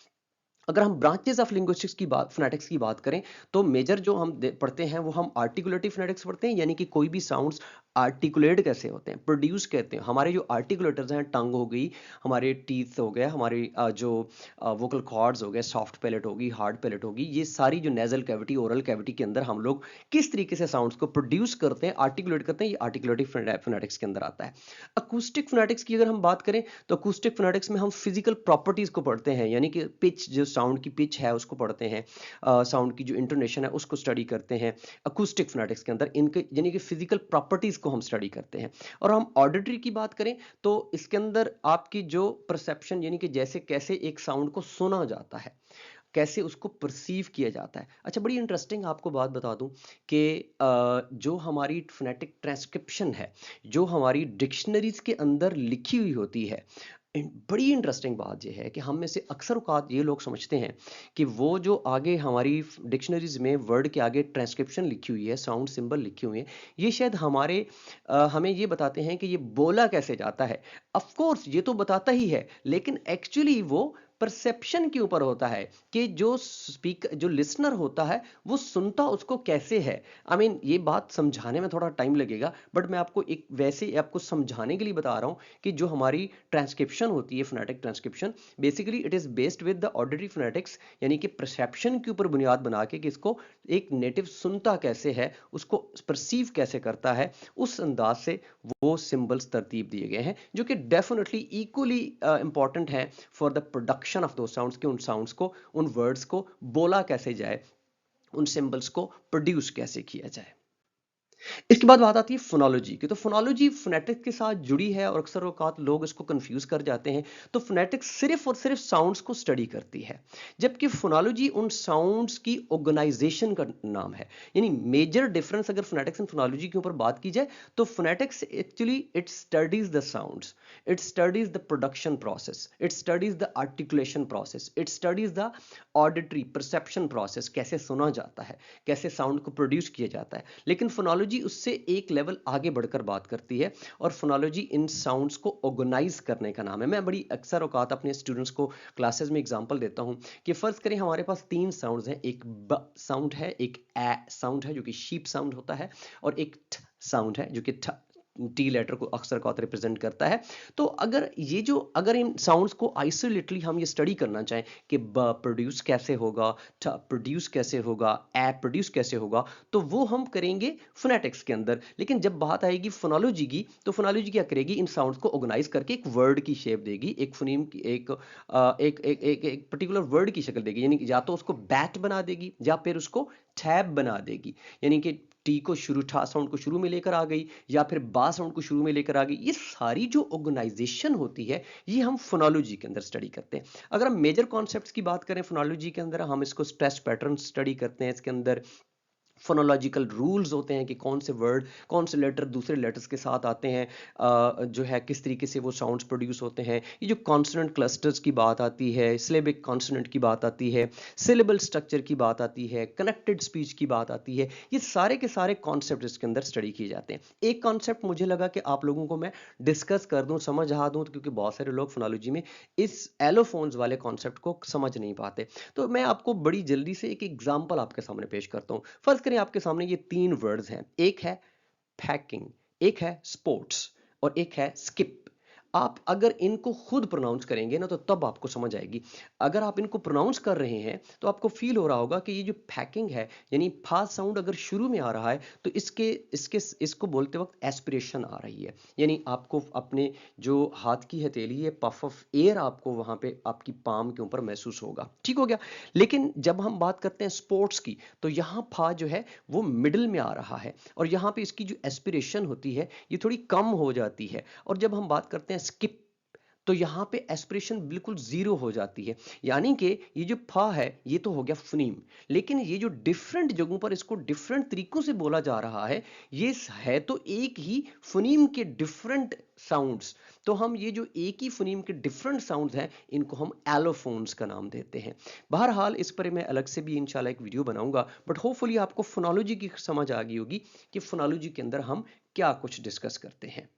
[SPEAKER 1] अगर हम ब्रांचेस ऑफ लिंग्विस्टिक्स की बात फोनेटिक्स की बात करें, तो मेजर जो हम पढ़ते हैं वो हम आर्टिकुलेटिव फोनेटिक्स पढ़ते हैं, यानी कि कोई भी साउंड्स आर्टिकुलेट कैसे होते हैं, प्रोड्यूस कहते हैं। हमारे जो आर्टिकुलेटर्स हैं, टंग हो गई, हमारे टीथ हो गए, हमारी जो वोकल कॉर्ड्स हो गए, सॉफ्ट पैलेट होगी, हार्ड पैलेट होगी, ये सारी जो नेजल कैविटी, ओरल कैविटी के अंदर हम लोग किस तरीके से साउंड्स को प्रोड्यूस करते हैं, आर्टिकुलेट करते हैं, ये आर्टिकुलेटिव फोनेटिक्स के अंदर आता है। अकूस्टिक फोनेटिक्स की अगर हम बात करें, तो अकूस्टिक फोनेटिक्स में हम फिजिकल प्रॉपर्टीज को पढ़ते हैं, यानी कि पिच, जो साउंड की पिच है उसको पढ़ते हैं, साउंड की जो इंटोनेशन है उसको स्टडी करते हैं अकूस्टिक फोनेटिक्स के अंदर, इनके यानी कि फिजिकल प्रॉपर्टीज को हम स्टडी करते हैं। और हम ऑडिटरी की बात करें तो इसके अंदर आपकी जो परसेप्शन, यानी कि जैसे कैसे एक साउंड को सुना जाता है, कैसे उसको परसीव किया जाता है। अच्छा, बड़ी इंटरेस्टिंग आपको बात बता दूं कि जो हमारी फोनेटिक ट्रांसक्रिप्शन है, जो हमारी डिक्शनरीज के अंदर लिखी हुई होती है, बड़ी इंटरेस्टिंग बात यह है कि हम में से अक्सर औकात ये लोग समझते हैं कि वो जो आगे हमारी डिक्शनरीज में वर्ड के आगे ट्रांसक्रिप्शन लिखी हुई है, साउंड सिंबल लिखे हुए हैं, ये शायद हमें ये बताते हैं कि ये बोला कैसे जाता है। ऑफ कोर्स ये तो बताता ही है, लेकिन एक्चुअली वो परसेप्शन के ऊपर होता है कि जो स्पीकर, जो लिसनर होता है, वो सुनता उसको कैसे है। आई मीन ये बात समझाने में थोड़ा टाइम लगेगा, बट मैं आपको एक वैसे आपको समझाने के लिए बता रहा हूँ कि जो हमारी ट्रांसक्रिप्शन होती है, phonetic transcription, basically it is based with the auditory phonetics, यानी कि परसेप्शन के ऊपर बुनियाद बना के कि इसको एक नेटिव सुनता कैसे है, उसको परसीव कैसे करता है, उस अंदाज से वो सिंबल्स तरतीब दिए गए हैं, जो कि डेफिनेटली इक्वली इंपॉर्टेंट है फॉर द प्रोडक्शन ऑफ दो साउंड्स, के उन साउंड्स को, उन वर्ड्स को बोला कैसे जाए, उन सिंबल्स को प्रोड्यूस कैसे किया जाए। इसके बाद बात आती है फोनोलॉजी की। तो फोनोलॉजी फोनेटिक्स के साथ जुड़ी है और अक्सर औकात लोग इसको कंफ्यूज कर जाते हैं। तो फोनेटिक्स सिर्फ और सिर्फ साउंड्स को स्टडी करती है, जबकि फोनोलॉजी उन साउंड्स की ऑर्गेनाइजेशन का नाम है। यानी मेजर डिफरेंस अगर फोनेटिक्स एंड फोनोलॉजी के ऊपर बात की जाए, तो phonetics actually it studies the sounds, it studies the production process, it studies the articulation process, it studies the auditory perception process, कैसे सुना जाता है, कैसे साउंड को प्रोड्यूस किया जाता है। लेकिन फोनोलॉजी उससे एक लेवल आगे बढ़कर बात करती है, और फोनोलॉजी इन साउंड्स को ऑर्गेनाइज करने का नाम है। मैं बड़ी अक्सर औकात अपने स्टूडेंट्स को क्लासेस में एग्जांपल देता हूं कि फर्ज करें हमारे पास तीन साउंड्स हैं, एक ब साउंड है, एक ए साउंड है जो कि शीप साउंड होता है, और एक ठ साउंड है जो कि ठ टी लेटर को अक्सर का रिप्रेजेंट करता है। तो अगर इन साउंड्स को आइसोलेटली हम ये स्टडी करना चाहें कि ब प्रोड्यूस कैसे होगा, ठ प्रोड्यूस कैसे होगा, ए प्रोड्यूस कैसे होगा, तो वो हम करेंगे फोनेटिक्स के अंदर। लेकिन जब बात आएगी फोनोलॉजी की, तो फोनोलॉजी क्या करेगी, इन साउंड्स को ऑर्गेनाइज करके एक वर्ड की शेप देगी, एक फोनीम की एक पर्टिकुलर वर्ड की शक्ल देगी। यानी कि या तो उसको बैट बना देगी या फिर उसको टैब बना देगी। यानी कि टी को शुरू, ठा साउंड को शुरू में लेकर आ गई, या फिर बा साउंड को शुरू में लेकर आ गई। ये सारी जो ऑर्गेनाइजेशन होती है, ये हम फोनोलॉजी के अंदर स्टडी करते हैं। अगर हम मेजर कॉन्सेप्ट्स की बात करें फोनोलॉजी के अंदर, हम इसको स्ट्रेस पैटर्न स्टडी करते हैं। इसके अंदर फोनोलॉजिकल रूल्स होते हैं कि कौन से वर्ड, कौन से लेटर दूसरे लेटर्स के साथ आते हैं, जो है किस तरीके से वो साउंड्स प्रोड्यूस होते हैं। ये जो कॉन्सोनेंट क्लस्टर्स की बात आती है, सिलेबिक कॉन्सोनेंट की बात आती है, सिलेबल स्ट्रक्चर की बात आती है, कनेक्टेड स्पीच की बात आती है, ये सारे के सारे कॉन्सेप्ट इसके अंदर स्टडी किए जाते हैं। एक कॉन्सेप्ट मुझे लगा कि आप लोगों को मैं डिस्कस कर दूं, समझा दूं, क्योंकि बहुत सारे लोग फोनोलॉजी में इस एलोफोन्स वाले कॉन्सेप्ट को समझ नहीं पाते। तो मैं आपको बड़ी जल्दी से एक एग्जाम्पल आपके सामने पेश करता हूं। फर्ज करें आपके सामने ये तीन वर्ड्स हैं, एक है पैकिंग, एक है स्पोर्ट्स और एक है स्किप। आप अगर इनको खुद प्रोनाउंस करेंगे ना, तो तब आपको समझ आएगी। अगर आप इनको प्रोनाउंस कर रहे हैं तो आपको फील हो रहा होगा कि ये जो पैकिंग है, यानी फा साउंड अगर शुरू में आ रहा है, तो इसके इसके इसको बोलते वक्त एस्पिरेशन आ रही है। यानी आपको अपने जो हाथ की हथेली है, पफ ऑफ एयर आपको वहां पे आपकी पाम के ऊपर महसूस होगा। ठीक हो गया। लेकिन जब हम बात करते हैं स्पोर्ट्स की, तो यहाँ फा जो है वो मिडिल में आ रहा है, और यहाँ पे इसकी जो एस्पिरेशन होती है ये थोड़ी कम हो जाती है। और जब हम बात करते हैं स्किप, तो यहां पे एस्पिरेशन बिल्कुल जीरो हो जाती है। यानी कि ये जो फा है ये तो हो गया फनीम, लेकिन ये जो डिफरेंट जगहों पर इसको डिफरेंट तरीकों से बोला जा रहा है, ये है तो एक ही फनीम के डिफरेंट साउंड्स। तो हम ये जो एक ही फनीम के डिफरेंट साउंड्स हैं, इनको हम एलोफोन्स का नाम देते हैं। बहरहाल इस पर मैं अलग से भी इंशाल्लाह एक वीडियो बनाऊंगा, बट होपफुली आपको फोनोलॉजी की समझ आ गई होगी कि फोनोलॉजी के अंदर हम क्या कुछ डिस्कस करते हैं।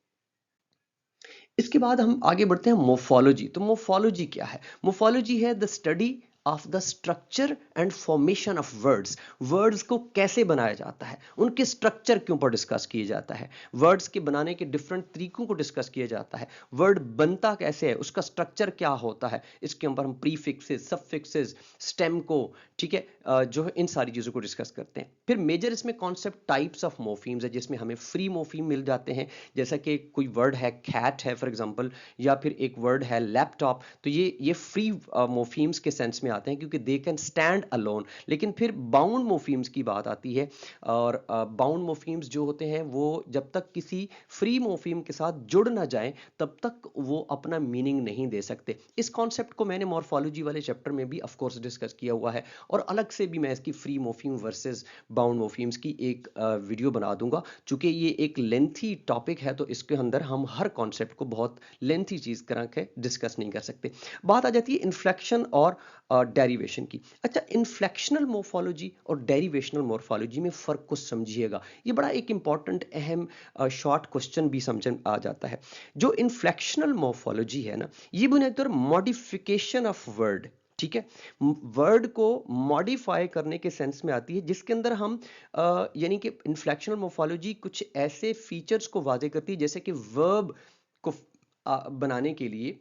[SPEAKER 1] इसके बाद हम आगे बढ़ते हैं मोफोलॉजी। तो मोफोलॉजी क्या है? मोफोलॉजी है the study of the structure and formation of words. Words को कैसे बनाया जाता है, उनके स्ट्रक्चर के ऊपर डिस्कस किया जाता है। वर्ड्स के बनाने के डिफरेंट तरीकों को डिस्कस किया जाता है। वर्ड बनता कैसे है, उसका स्ट्रक्चर क्या होता है, इसके ऊपर हम प्रीफिक्सेस, सफिक्सेस, स्टेम को, ठीक है, जो है इन सारी चीजों को डिस्कस करते हैं। फिर मेजर इसमें कॉन्सेप्ट टाइप्स ऑफ मोफीम्स है, जिसमें हमें फ्री मोफीम मिल जाते हैं। जैसा कि कोई वर्ड है कैट है फॉर एग्जांपल, या फिर एक वर्ड है लैपटॉप, तो ये फ्री मोफीम्स के सेंस में आते हैं, क्योंकि दे कैन स्टैंड अलोन। लेकिन फिर बाउंड मोफीम्स की बात आती है, और बाउंड मोफीम्स जो होते हैं वो जब तक किसी फ्री मोफीम के साथ जुड़ ना जाए, तब तक वो अपना मीनिंग नहीं दे सकते। इस कॉन्सेप्ट को मैंने मॉर्फोलॉजी वाले चैप्टर में भी ऑफ कोर्स डिस्कस किया हुआ है, और अलग से भी मैं इसकी फ्री मोफीम वर्सेस बाउंड मोफीम्स की एक वीडियो बना दूंगा। चूंकि ये एक लेंथी टॉपिक है, तो इसके अंदर हम हर कॉन्सेप्ट को बहुत लेंथी चीज करा के डिस्कस नहीं कर सकते। बात आ जाती है इन्फ्लेक्शन और डेरिवेशन की। अच्छा, इन्फ्लेक्शनल मोर्फोलॉजी और डेरिवेशनल मोर्फोलॉजी में फर्क को समझिएगा। ये बड़ा एक इंपॉर्टेंट अहम शॉर्ट क्वेश्चन भी समझ आ जाता है। जो इन्फ्लेक्शनल मोर्फोलॉजी है ना, ये बुनियादी तौर मॉडिफिकेशन ऑफ वर्ड, ठीक है, वर्ड को मॉडिफाई करने के सेंस में आती है, जिसके अंदर हम यानी कि इन्फ्लेक्शनल मोर्फोलॉजी कुछ ऐसे फीचर्स को वाजे करती है, जैसे कि वर्ब को बनाने के लिए,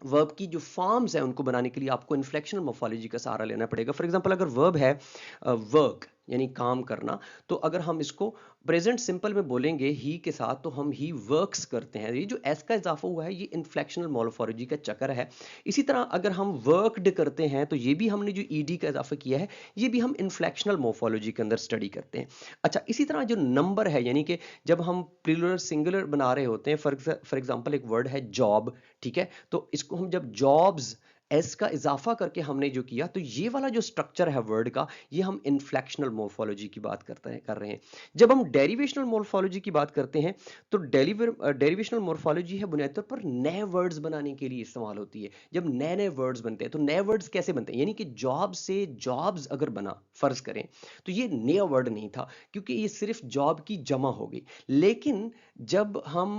[SPEAKER 1] वर्ब की जो फॉर्म्स है उनको बनाने के लिए आपको इन्फ्लेक्शनल मोर्फोलॉजी का सहारा लेना पड़ेगा। फॉर एग्जांपल अगर वर्ब है वर्क, यानी काम करना, तो अगर हम इसको प्रेजेंट सिंपल में बोलेंगे ही के साथ, तो हम ही वर्क्स करते हैं। ये जो एस का इजाफा हुआ है, ये इन्फ्लेक्शनल मोर्फोलॉजी का चक्कर है। इसी तरह अगर हम वर्कड करते हैं, तो ये भी हमने जो ईडी का इजाफा किया है, ये भी हम इन्फ्लेक्शनल मोर्फोलॉजी के अंदर स्टडी करते हैं। अच्छा, इसी तरह जो नंबर है, यानी कि जब हम प्लूरल सिंगुलर बना रहे होते हैं, फॉर एग्जांपल एक वर्ड है जॉब, ठीक है, तो इसको हम जब जॉब्स एस का इजाफा करके हमने जो किया, तो ये वाला जो स्ट्रक्चर है वर्ड का, ये हम इन्फ्लेक्शनल मोर्फोलॉजी की बात कर रहे हैं। जब हम डेरिवेशनल मोर्फोलॉजी की बात करते हैं, तो डेरिवेशनल मोर्फोलॉजी है बुनियादी तौर पर नए वर्ड्स बनाने के लिए इस्तेमाल होती है। जब नए नए वर्ड्स बनते हैं, तो नए वर्ड्स कैसे बनते हैं, यानी कि जॉब से जॉब्स अगर बना फर्ज करें, तो ये नया वर्ड नहीं था, क्योंकि ये सिर्फ जॉब की जमा हो गई। लेकिन जब हम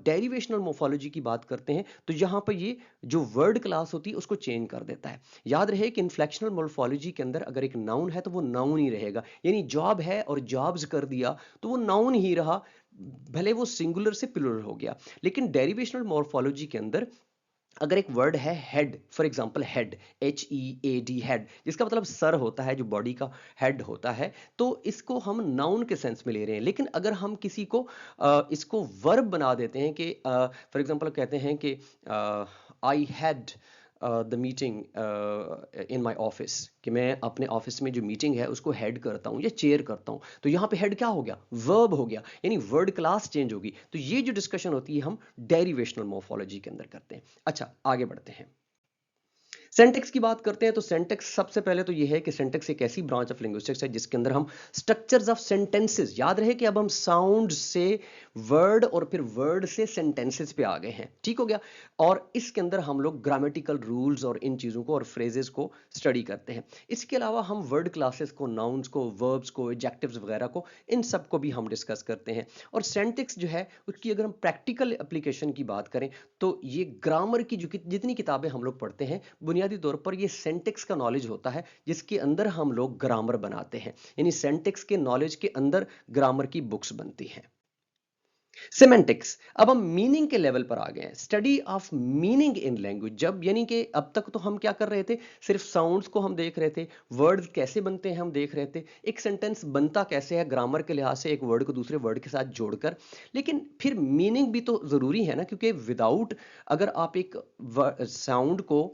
[SPEAKER 1] डेरिवेशनल मोर्फोलॉजी की बात करते हैं, तो यहाँ पर ये जो वर्ड क्लास होती है उसको चेंज कर देता है। याद रहे कि इन्फ्लेक्शनल मोर्फोलॉजी के अंदर अगर एक नाउन है, तो वो नाउन ही रहेगा, यानी जॉब है और जॉब्स कर दिया, तो वो नाउन ही रहा। भले वो सिंगुलर से प्लूरल हो गया, लेकिन डेरिवेशनल मॉर्फोलॉजी के अंदर अगर एक वर्ड है head, for example head, HEAD, head, जिसका मतलब सर होता है, जो बॉडी का हेड होता है, तो इसको हम नाउन के सेंस में ले रहे हैं। लेकिन अगर हम किसी को इसको वर्ब बना देते हैं कि फॉर एग्जांपल कहते हैं कि I had the meeting in my office, कि मैं अपने ऑफिस में जो मीटिंग है उसको हेड करता हूँ या चेयर करता हूँ, तो यहाँ पे हेड क्या हो गया, वर्ब हो गया, यानी वर्ड क्लास चेंज होगी। तो ये जो डिस्कशन होती है हम डेरिवेशनल मॉर्फोलॉजी के अंदर करते हैं। अच्छा, आगे बढ़ते हैं। सेंटेक्स की बात करते हैं तो सेंटेक्स, सबसे पहले तो ये है कि सेंटेक्स एक ऐसी ब्रांच ऑफ लिंग्विस्टिक्स है जिसके अंदर हम स्ट्रक्चर्स ऑफ सेंटेंसेस, याद रहे कि अब हम साउंड से वर्ड और फिर वर्ड से सेंटेंसेस पे आ गए हैं, ठीक हो गया। और इसके अंदर हम लोग ग्रामेटिकल रूल्स और इन चीजों को और फ्रेजेस को स्टडी करते हैं। इसके अलावा हम वर्ड क्लासेस को, नाउन्स को, वर्ब्स को, एडजेक्टिव्स वगैरह को, इन सब को भी हम डिस्कस करते हैं। और सेंटेक्स जो है उसकी अगर हम प्रैक्टिकल एप्लीकेशन की बात करें तो ये ग्रामर की जो जितनी किताबें हम लोग पढ़ते हैं, बुनियादी तौर पर ये सेंटेक्स का नॉलेज होता है जिसके अंदर हम लोग ग्रामर बनाते हैं, यानी सेंटेक्स के नॉलेज के अंदर ग्रामर की बुक्स बनती हैं। सिमेंटिक्स, अब हम मीनिंग के लेवल पर आ गए हैं, study of meaning in language. जब यानी कि अब तक तो हम क्या कर रहे थे, सिर्फ साउंड्स को हम देख रहे थे, वर्ड्स कैसे बनते हैं हम देख रहे थे, एक सेंटेंस बनता कैसे है ग्रामर के लिहाज से, एक वर्ड को दूसरे वर्ड के साथ जोड़कर। लेकिन फिर मीनिंग भी तो जरूरी है ना, क्योंकि विदाउट, अगर आप एक साउंड को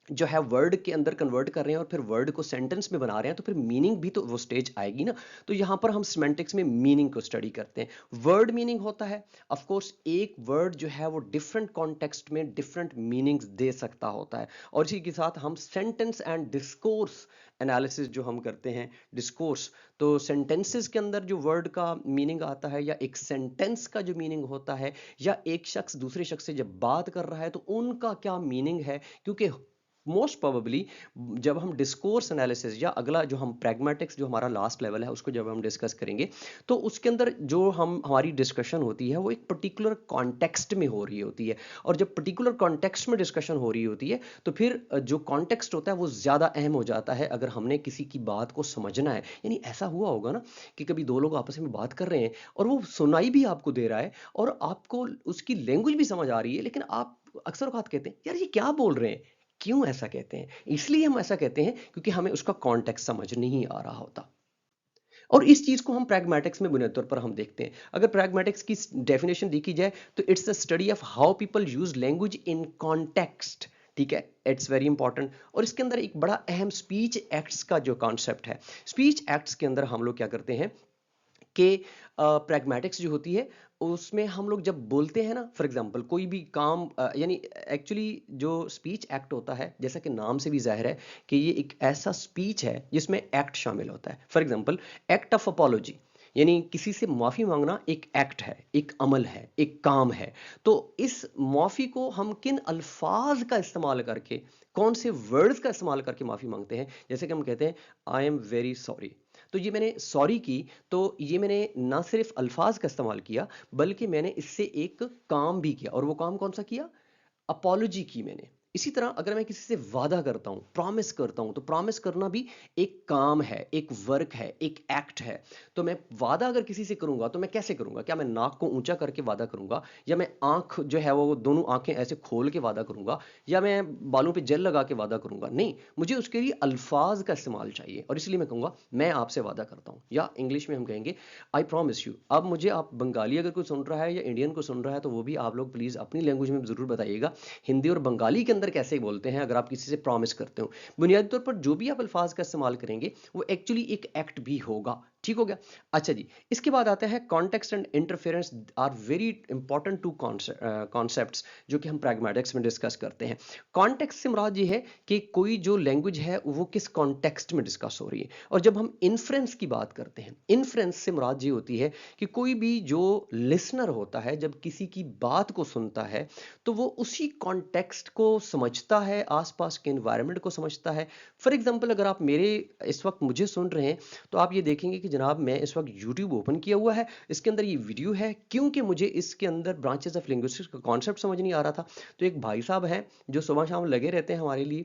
[SPEAKER 1] जो है वर्ड के अंदर कन्वर्ट कर रहे हैं और फिर वर्ड को सेंटेंस में बना रहे हैं, तो फिर मीनिंग भी तो वो स्टेज आएगी ना। तो यहां पर हम सिमेंटिक्स में मीनिंग को स्टडी करते हैं। वर्ड मीनिंग होता है, ऑफ कोर्स एक वर्ड जो है वो डिफरेंट कॉन्टेक्स्ट में डिफरेंट मीनिंग्स दे सकता होता है। और इसी के साथ हम सेंटेंस एंड डिस्कोर्स एनालिसिस जो हम करते हैं, डिस्कोर्स, तो सेंटेंसेस के अंदर जो वर्ड का मीनिंग आता है, या एक सेंटेंस का जो मीनिंग होता है, या एक शख्स दूसरे शख्स से जब बात कर रहा है तो उनका क्या मीनिंग है। क्योंकि मोस्ट प्रोबेबली जब हम डिस्कोर्स एनालिसिस, या अगला जो हम प्रैग्मेटिक्स जो हमारा लास्ट लेवल है उसको जब हम डिस्कस करेंगे, तो उसके अंदर जो हम हमारी डिस्कशन होती है वो एक पर्टिकुलर कॉन्टेक्स्ट में हो रही होती है। और जब पर्टिकुलर कॉन्टेक्स्ट में डिस्कशन हो रही होती है तो फिर जो कॉन्टेक्स्ट होता है वो ज़्यादा अहम हो जाता है अगर हमने किसी की बात को समझना है। यानी ऐसा हुआ होगा ना कि कभी दो लोग आपस में बात कर रहे हैं और वो सुनाई भी आपको दे रहा है और आपको उसकी लैंग्वेज भी समझ आ रही है, लेकिन आप अक्सर औक़ात कहते हैं यार ये क्या बोल रहे हैं। क्यों ऐसा कहते हैं? इसलिए हम ऐसा कहते हैं क्योंकि हमें उसका कॉन्टेक्स्ट समझ नहीं आ रहा होता। और इस चीज को हम प्रैग्मेटिक्स में बुनियादी तौर पर हम देखते हैं। अगर प्रैग्मेटिक्स की डेफिनेशन देखी जाए तो it's the study of how people use language in context. ठीक है, इट्स वेरी इंपॉर्टेंट। और इसके अंदर एक बड़ा अहम स्पीच एक्ट्स का जो कॉन्सेप्ट है, स्पीच एक्ट्स के अंदर हम लोग क्या करते हैं कि प्रैग्मेटिक्स जो होती है उसमें हम लोग जब बोलते हैं ना, फॉर एग्जांपल कोई भी काम, यानी एक्चुअली जो स्पीच एक्ट होता है, जैसा कि नाम से भी जाहिर है कि ये एक ऐसा स्पीच है जिसमें एक्ट शामिल होता है। For example act of apology, यानी किसी से माफी मांगना एक एक्ट है, एक अमल है, एक काम है। तो इस माफी को हम किन अल्फाज का इस्तेमाल करके, कौन से वर्ड्स का इस्तेमाल करके माफी मांगते हैं, जैसे कि हम कहते हैं आई एम वेरी सॉरी। तो ये मैंने सॉरी की, तो ये मैंने ना सिर्फ अल्फाज का इस्तेमाल किया बल्कि मैंने इससे एक काम भी किया। और वो काम कौन सा किया? अपॉलॉजी की मैंने। इसी तरह अगर मैं किसी से वादा करता हूं, प्रॉमिस करता हूं, तो प्रॉमिस करना भी एक काम है, एक वर्क है, एक एक्ट है। तो मैं वादा अगर किसी से करूंगा तो मैं कैसे करूंगा? क्या मैं नाक को ऊंचा करके वादा करूंगा, या मैं आंख जो है वो दोनों आंखें ऐसे खोल के वादा करूंगा, या मैं बालों पे जेल लगा के वादा करूंगा? नहीं, मुझे उसके लिए अल्फाज का इस्तेमाल चाहिए। और इसलिए मैं कहूंगा मैं आपसे वादा करता हूं, या इंग्लिश में हम कहेंगे आई प्रॉमिस यू। अब मुझे, आप बंगाली अगर कोई सुन रहा है या इंडियन को सुन रहा है तो वो भी आप लोग प्लीज अपनी लैंग्वेज में जरूर बताइएगा हिंदी और बंगाली के अंदर कैसे बोलते हैं अगर आप किसी से प्रॉमिस करते हो। बुनियादी तौर पर जो भी आप अल्फाज का इस्तेमाल करेंगे वो एक्चुअली एक एक्ट भी होगा। ठीक हो गया। अच्छा जी, इसके बाद आता है context and interference are very important two concepts जो कि हम प्रैग्मेटिक्स में डिस्कस करते हैं। कॉन्टेक्स्ट से मुराद ये है कि कोई जो लैंग्वेज है वो किस कॉन्टेक्स्ट में डिस्कस हो रही है। और जब हम इन्फ्रेंस की बात करते हैं, इन्फ्रेंस से मुराद ये होती है कि कोई भी जो लिसनर होता है जब किसी की बात को सुनता है तो वो उसी कॉन्टेक्स्ट को समझता है, आसपास के एनवायरनमेंट को समझता है। फॉर एग्जांपल अगर आप मेरे इस वक्त मुझे सुन रहे हैं तो आप ये देखेंगे कि जनाब मैं इस वक्त यूट्यूब ओपन किया हुआ है, इसके अंदर ये वीडियो है, क्योंकि मुझे इसके अंदर ब्रांचेस ऑफ लिंग्विस्टिक्स का कॉन्सेप्ट समझ नहीं आ रहा था। तो एक भाई साहब हैं जो सुबह शाम लगे रहते हैं हमारे लिए,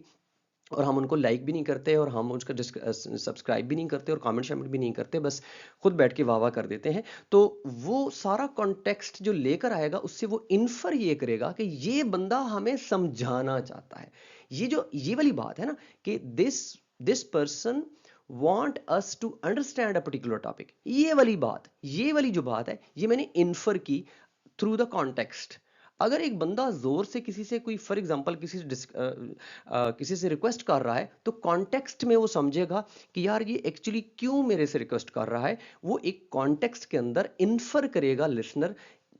[SPEAKER 1] और हम उनको लाइक भी नहीं करते और हम उसका सब्सक्राइब भी नहीं करते और कमेंट शमेंट भी नहीं करते, बस खुद बैठ के वाह वाह कर देते हैं। तो वो सारा कॉन्टेक्स्ट जो लेकर आएगा उससे वो इन्फर ये करेगा कि ये बंदा हमें समझाना चाहता है। ये वाली बात है ना कि this person want us to understand a particular topic, ये वाली जो बात है ये मैंने इन्फर की थ्रू द कॉन्टेक्स्ट। अगर एक बंदा जोर से किसी से कोई फॉर एग्जांपल किसी से रिक्वेस्ट कर रहा है तो कॉन्टेक्स्ट में वो समझेगा कि यार ये एक्चुअली क्यों मेरे से रिक्वेस्ट कर रहा है। वो एक कॉन्टेक्स्ट के अंदर इन्फर करेगा लिसनर,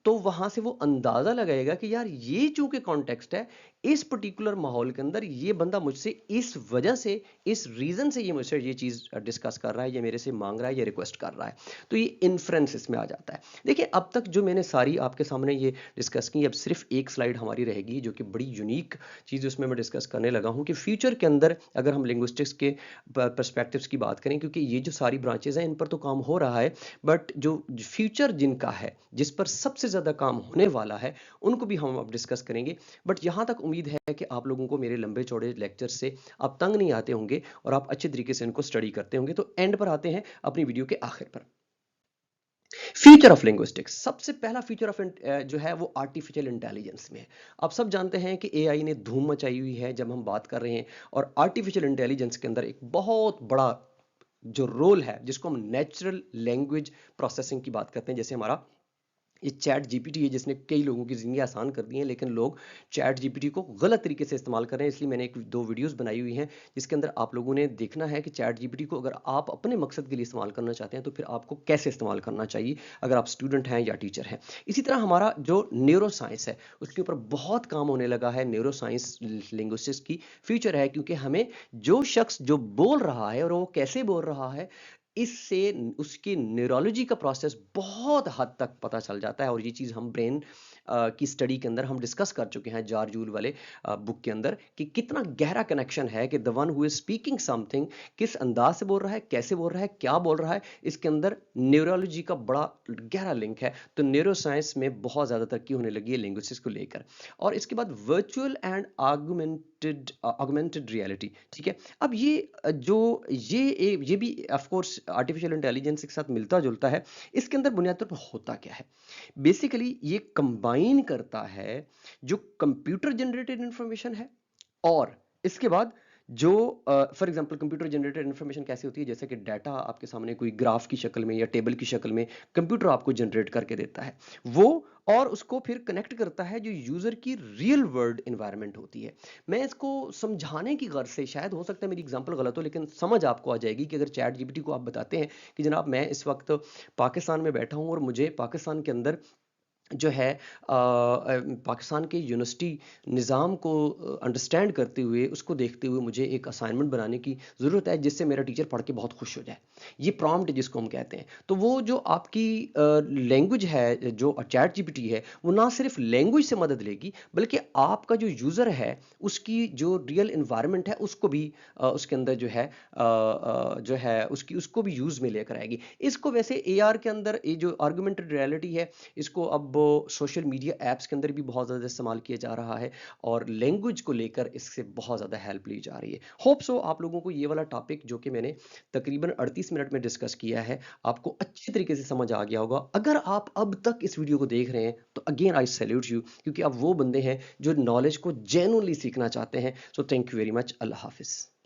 [SPEAKER 1] तो वहां से वो अंदाजा लगाएगा कि यार ये चूंकि कॉन्टेक्स्ट है, इस पर्टिकुलर माहौल के अंदर ये बंदा मुझसे इस वजह से, इस रीजन से ये मुझसे ये चीज डिस्कस कर रहा है, ये मेरे से मांग रहा है, ये रिक्वेस्ट कर रहा है। तो ये इन्फ्रेंस इसमें आ जाता है। देखिए अब तक जो मैंने सारी आपके सामने ये डिस्कस की, अब सिर्फ एक स्लाइड हमारी रहेगी जो कि बड़ी यूनिक चीज उसमें मैं डिस्कस करने लगा हूं कि फ्यूचर के अंदर अगर हम लिंग्विस्टिक्स के पर्सपेक्टिव्स की बात करें, क्योंकि ये जो सारी ब्रांचेज हैं इन पर तो काम हो रहा है, बट जो फ्यूचर जिनका है, जिस पर सबसे ज्यादा काम होने वाला है, उनको भी हम अब डिस्कस करेंगे। बट यहां तक उम्मीद है कि आप लोगों को मेरे लंबे चौड़े लेक्चर से आप तंग नहीं आते होंगे और आप अच्छे तरीके से इनको स्टडी करते होंगे। तो एंड पर आते हैं अपनी वीडियो के आखिर पर। फ्यूचर ऑफ लिंग्विस्टिक्स, सबसे पहला फ्यूचर ऑफ जो है वो आर्टिफिशियल इंटेलिजेंस में है। आप सब जानते हैं कि एआई ने धूम मचाई हुई है जब हम बात कर रहे हैं, और आर्टिफिशियल इंटेलिजेंस के अंदर एक बहुत बड़ा जो रोल है जिसको हम नेचुरल लैंग्वेज प्रोसेसिंग की बात करते हैं। जैसे हमारा ये चैट जीपीटी है जिसने कई लोगों की जिंदगी आसान कर दी है, लेकिन लोग चैट जीपीटी को गलत तरीके से इस्तेमाल कर रहे हैं। इसलिए मैंने एक दो वीडियोस बनाई हुई हैं जिसके अंदर आप लोगों ने देखना है कि चैट जीपीटी को अगर आप अपने मकसद के लिए इस्तेमाल करना चाहते हैं तो फिर आपको कैसे इस्तेमाल करना चाहिए, अगर आप स्टूडेंट हैं या टीचर हैं। इसी तरह हमारा जो न्यूरो साइंस है उसके ऊपर बहुत काम होने लगा है। न्यूरो साइंस लिंग्विस्टिक्स की फ्यूचर है, क्योंकि हमें जो शख्स जो बोल रहा है और वो कैसे बोल रहा है, इससे उसकी न्यूरोलॉजी का प्रोसेस बहुत हद तक पता चल जाता है। और ये चीज़ हम ब्रेन की स्टडी के अंदर हम डिस्कस कर चुके हैं जॉर्ज यूल वाले बुक के अंदर, कि कितना गहरा कनेक्शन है कि the one who is speaking something किस अंदाज से बोल रहा है, कैसे बोल रहा है, क्या बोल रहा है, इसके अंदर न्यूरोलॉजी का बड़ा गहरा लिंक है। तो न्यूरो साइंस में बहुत ज़्यादा तरक्की होने लगी है लिंग्विस्टिक्स को लेकर। और इसके बाद वर्चुअल एंड ऑगमेंटेड रियलिटी, ठीक है। अब ये भी ऑफ कोर्स आर्टिफिशियल इंटेलिजेंस के साथ मिलता जुलता है। इसके अंदर बुनियादी तौर पर होता क्या है, बेसिकली ये कंबाइन करता है जो कंप्यूटर जनरेटेड इंफॉर्मेशन है, और इसके बाद जो for example computer generated information कैसे होती है, जैसे कि डाटा आपके सामने कोई ग्राफ की शक्ल में या टेबल की शक्ल में कंप्यूटर आपको जनरेट करके देता है वो, और उसको फिर कनेक्ट करता है जो यूजर की रियल वर्ल्ड एनवायरनमेंट होती है। मैं इसको समझाने की गर्ज से, शायद हो सकता है मेरी एग्जांपल गलत हो, लेकिन समझ आपको आ जाएगी कि अगर चैट जीपीटी को आप बताते हैं कि जनाब मैं इस वक्त पाकिस्तान में बैठा हूं और मुझे पाकिस्तान के अंदर जो है पाकिस्तान के यूनिवर्सिटी निज़ाम को अंडरस्टैंड करते हुए, उसको देखते हुए मुझे एक असाइनमेंट बनाने की ज़रूरत है जिससे मेरा टीचर पढ़ के बहुत खुश हो जाए। ये प्रॉम्प्ट जिसको हम कहते हैं। तो वो जो आपकी लैंग्वेज है, जो चैट जीपीटी है, वो ना सिर्फ लैंग्वेज से मदद लेगी बल्कि आपका जो यूज़र है उसकी जो रियल इन्वायरमेंट है उसको भी उसके अंदर जो है उसको भी यूज़ में लेकर आएगी। इसको वैसे एआर के अंदर ये जो आर्गुमेंटेड रियलिटी है, इसको अब सोशल मीडिया ऐप्स के अंदर भी बहुत ज़्यादा इस्तेमाल किया जा रहा है, और लैंग्वेज को लेकर इससे बहुत ज़्यादा हेल्प ली जा रही है। होप सो आप लोगों को ये वाला टॉपिक जो कि मैंने तकरीबन 38 मिनट में डिस्कस किया है, आपको अच्छे तरीके से समझ आ गया होगा। अगर आप अब तक इस वीडियो को देख रहे हैं तो अगेन आई सैल्यूट यू, क्योंकि आप वो बंदे हैं जो नॉलेज को जेन्युइनली सीखना चाहते हैं। So thank you very much. अल्लाह हाफिज़।